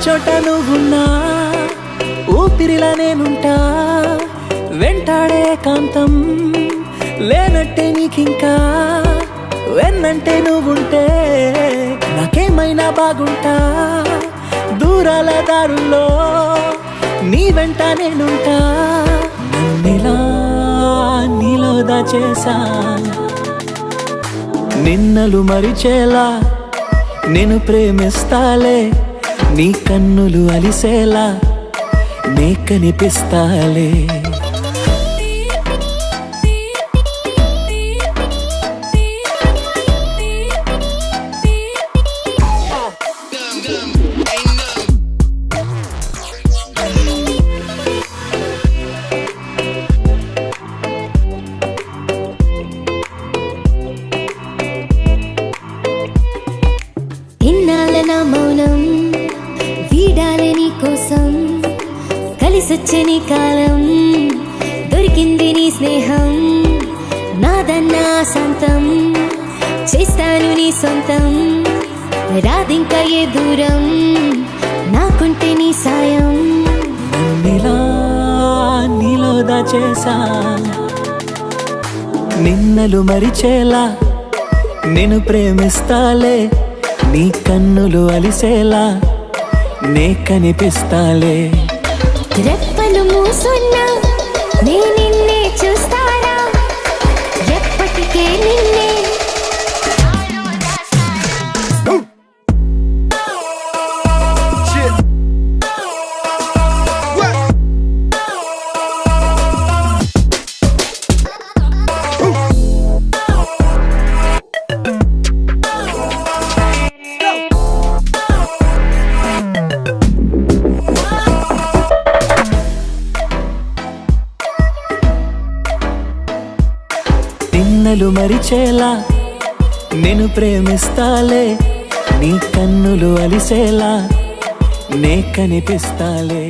చోట నువ్వున్నా ఊపిరిలా నేనుంటా వెంటాడే కాంతం లేనట్టే నీకింకా వెన్నంటే నువ్వుంటే నాకేమైనా బాగుంటా దూరాల దారుల్లో నీ వెంట నేనుంటా నన్నిలా నీలో దాచేసా నిన్నలు మరిచేలా నేను ప్రేమిస్తాలే నీ కన్నులు అలిసేలా నే కనిపిస్తాలే మౌనం వీడాలని కోసం కలిసొచ్చని కాలం దొరికింది నీ స్నేహం నాదన్నా సొంతం చేస్తాను నీ సొంతం రాదింకా ఏ దూరం నాకుంటే నీ సాయం నన్నిలా నీలో దాచేసా నిన్నలు మరిచేలా నేను ప్రేమిస్తాలే నీ కన్నులు అలిసేలా నే కనిపిస్తాలే రెప్పలు మూసున్నా నే నిన్నే చూస్తారా ఎప్పటికే నిన్నే నిన్నలు మరిచేలా నేను ప్రేమిస్తాలే నీ కన్నులు అలిసేలా నే కనిపిస్తాలే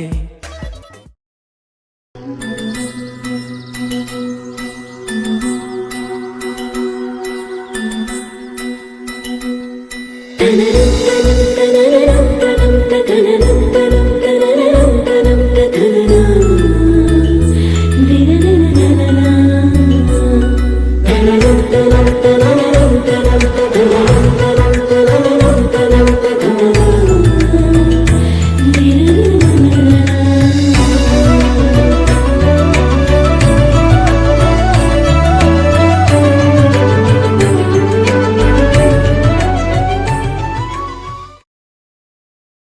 తనరు